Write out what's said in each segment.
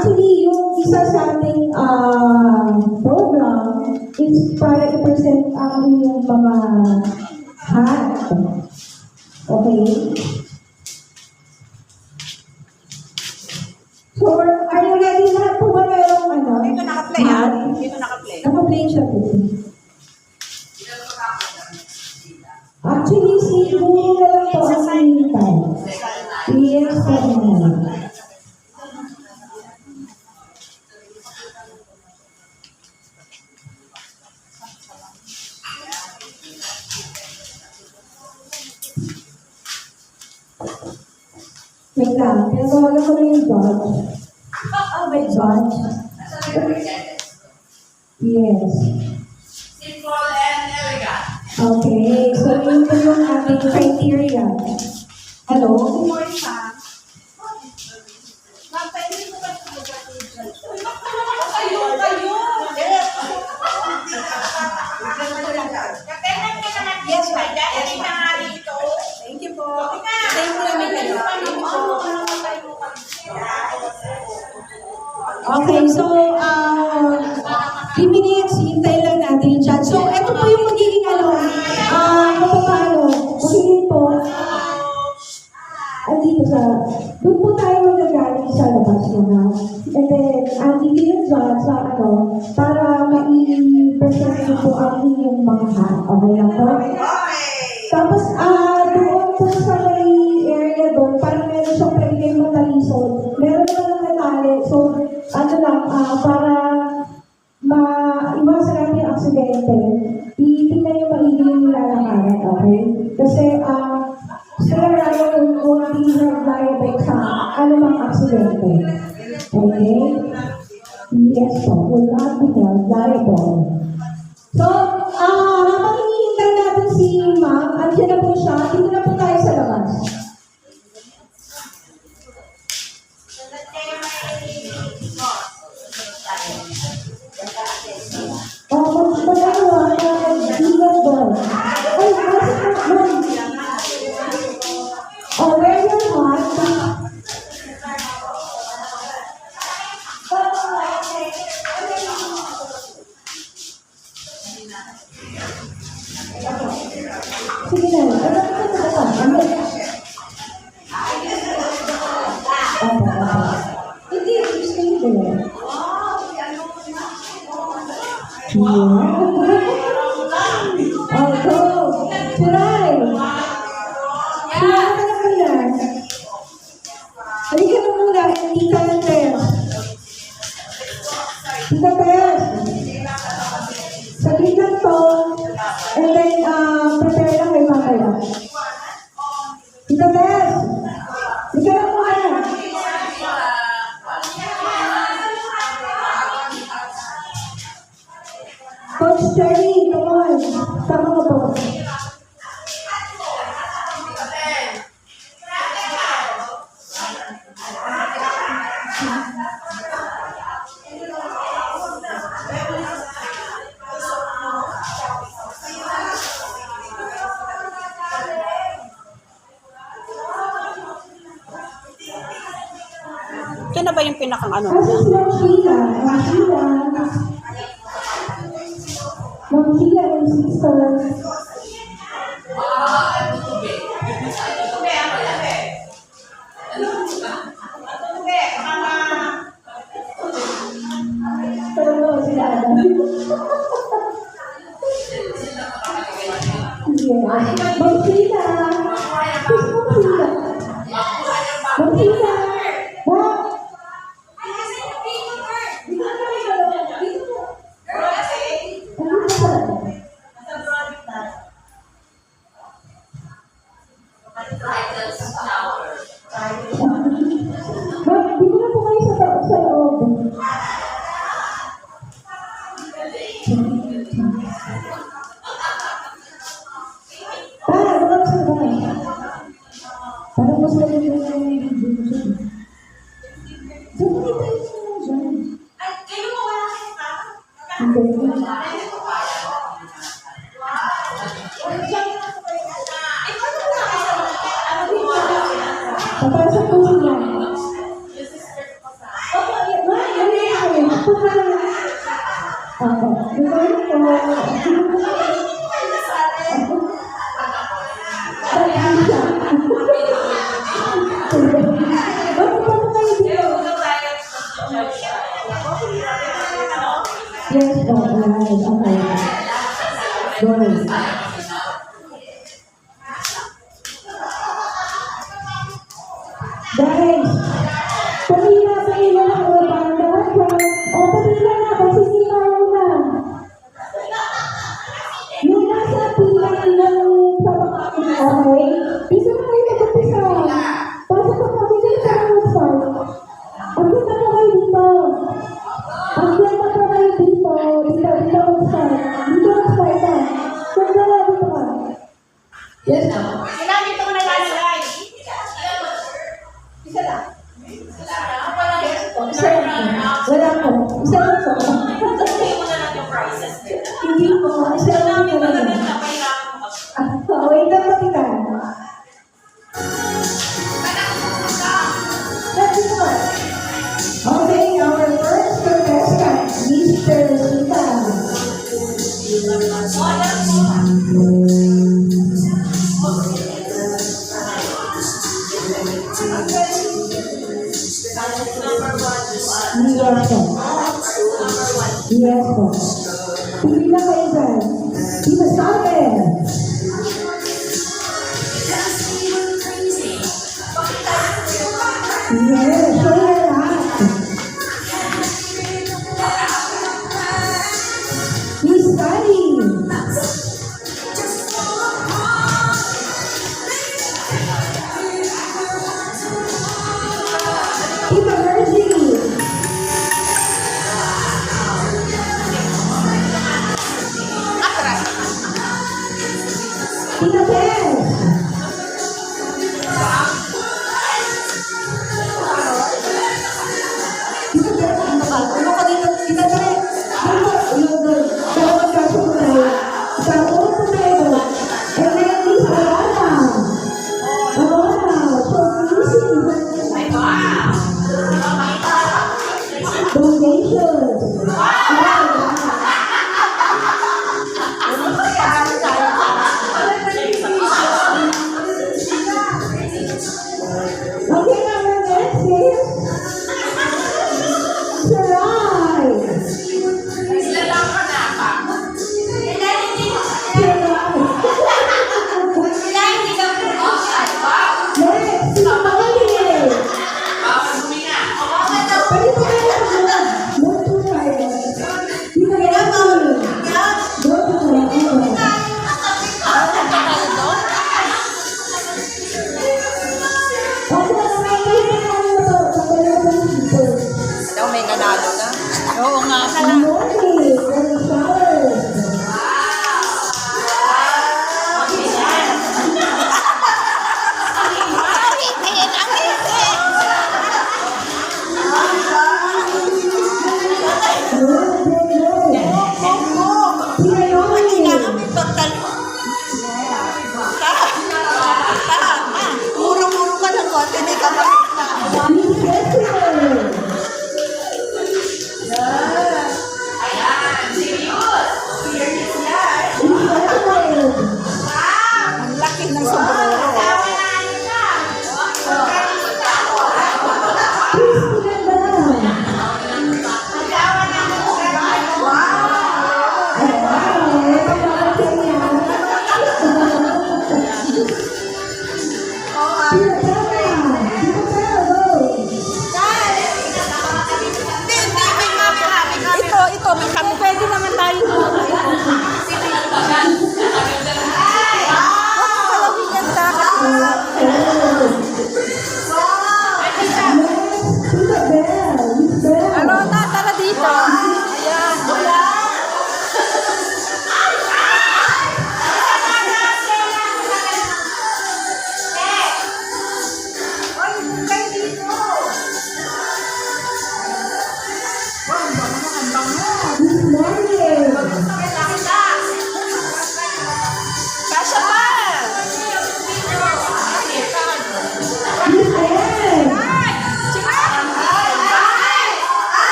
Actually, yung isa sa ating program is para i-present ang inyong mga hat. Okay? So, are you ready na po ba merong ano? Dito naka-play yan. Dito naka-play. Naka-play siya po. Actually, si Kuya na lang po ang hinihintay. Yes, po naman. Wait lang, pinagawagan ko na yung judge. Oh, may judge? Yes. Simple and elegant. Okay, so yun po yung ating criteria. Hello? Good morning, ma'am. Ma'am, pwede mo ba ito kayo? Yes, ma'am. Yes, ma'am. Thank you po. Thank you namin kayo. Okay, so, 3 minutes, hintayin lang natin yung chat. So, ito po yung magiging paano. Magiging po, andito doon po tayo magagaling sa labas na. And then, andito yung judge sa para mai-present ko po ang inyong mga hat. Okay lang po? Tapos, doon po sa may area doon, parang meron siyang pwede kayong matalisod. Meron naman ng natali. So, para maiwasan natin yung aksidente, itingnan yung maigi yung nilalakaran, okay? Kasi, sila rayo kung hindi nag-diabetes sa anumang aksidente. Okay? Yes po, will not be held liable. So, habang hinihintay natin si Ma'am, andyan na po siya, dito na po tayo sa labas. Mag-ingat doon. Ay, where your heart? Sige na. Hindi, gusto nyo ko. Oh, go! Try! Try ka na muna. Halika na muna, Tita Tess. Tita Tess. Saglit lang to. And then, prepare lang kayo mamaya. Tita Tess. Halika na muna. Coach Cherry, come on. Tama ko po. Ito na ba yung pinakang ano? Asa si Ma'am Sheila? Ma'am Sheila and sister. Pero sila Adam. Yeah. Ma'am Sheila. Who's Ma'am Sheila? Ma'am Sheila. What? Dito na po kayo sa loob. Baka sa ba? Parang mas maganda yung video siya. So, nakita yung sila dyan. Ay, kayo mo wala kayo ka? Hindi. Papasok po sila. Good morning po. Yes, po. Right. Okay. Good. Guys, pamila sa inyo ng urban dahil o pamila na, pagsisipaw na. Yung nasa pila ng pamakain, okay? Bisa na kayo mag-upisa. Pasok pa kami dito sa website. Pagkita na kayo dito. Pagkita na kayo dito. Dito website. Dito website na. Kaya dito ka. Yes, ma'am. Ilan dito ko nalalagay? Isa lang. Isa lang po. Wala po. Isa lang po. Hindi po. Isa lang po. Wait lang po kita. That's it. Okay, our first contestant, Mr. Sita. Yes po. Yes po. Pili na kayo dyan. Dito sa akin. Yes, show your heart. Miss Sally. Tita Mercy.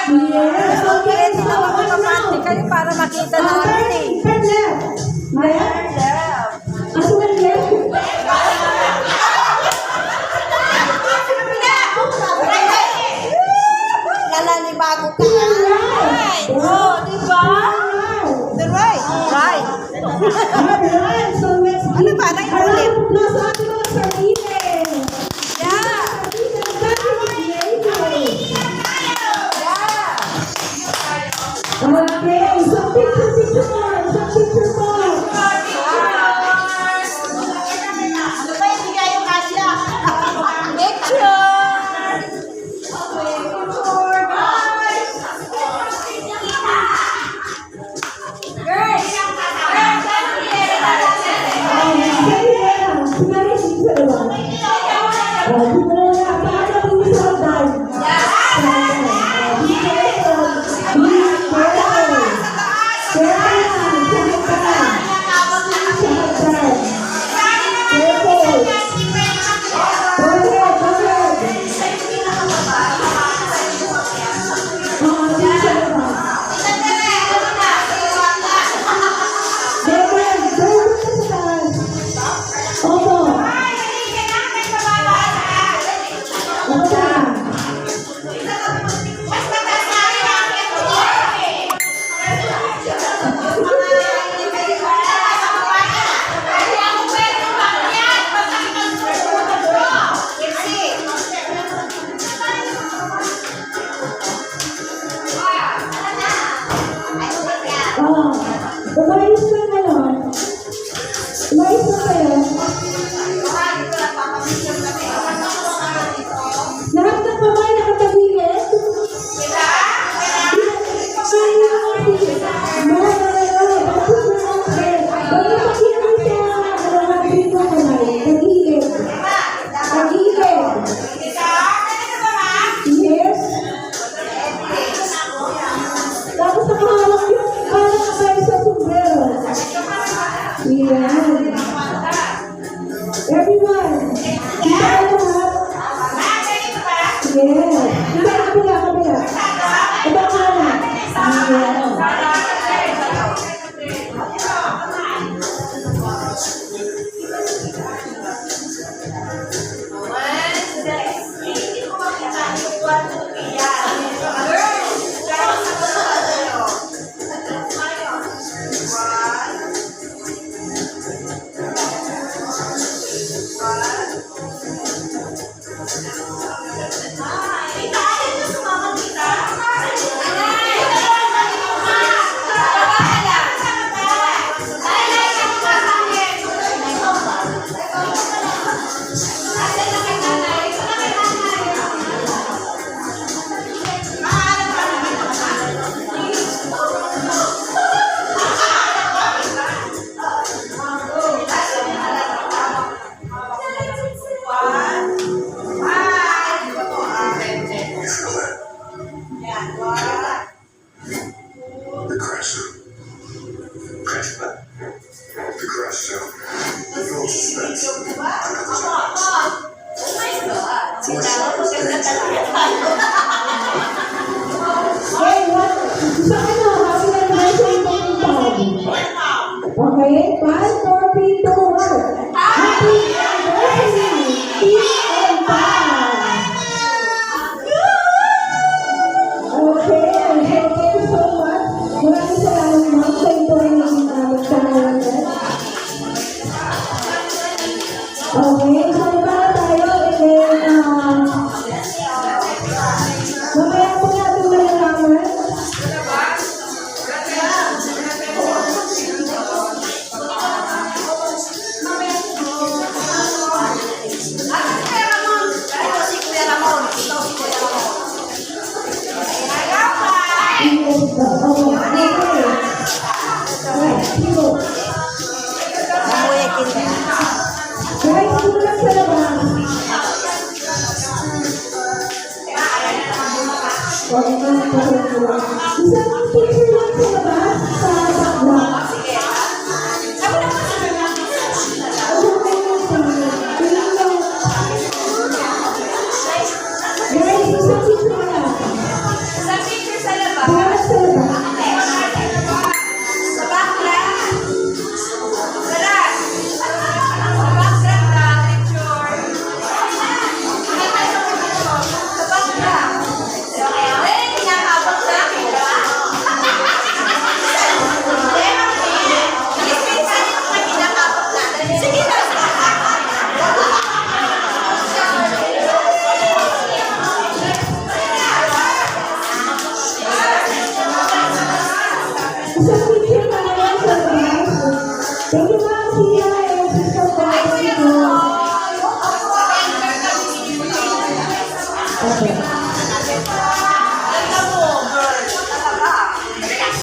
Yes. Okay, Pwede so naman what magpapante now? kayo para makita natin eh. Turn left. Left? Aso na left? Lalanibago ka. Turn Right. right. Oh, di ba? Turn Right. Right. Alright, so let's Ano ba? Naiulit? Nasa ating mga sardinas. Yeah. Okay, so picture more. So picture more. Ano ba yung bigay yung kasya? Picture! Umayos na kayo. Umayos na kayo. Lahat ng kamay nakatagilid. Yes. Tapos nakahawak yung parang kayo sa sombrero. Yan. Everyone. Kita kayo lahat. Yes. Kita kabila, kabila. Ito kanan. Yes. The crash zone. Crash back. The crash zone. No suspense. I got the chance. Okay, what? Sa ano? Happy anniversary po ng tawag. Okay? 5, 4, 3, 2, 1. Happy anniversary! Peace and power! Okay, so thank you so much. Maraming salamat ma'am sa ito ay magkakaroon. Okay, so para tayo, and then, mamaya po natin malalaman. Guys, dito lang sa labas. Isang picture lang sa labas sa background. Guys, isang picture lang. Sa labas. Sa background. Wala. Sa background lang, picture. Sa background. Eh, kinakabot na. Sige na. Sa picture na naman sa labas. Thank you, ma'am. See ya.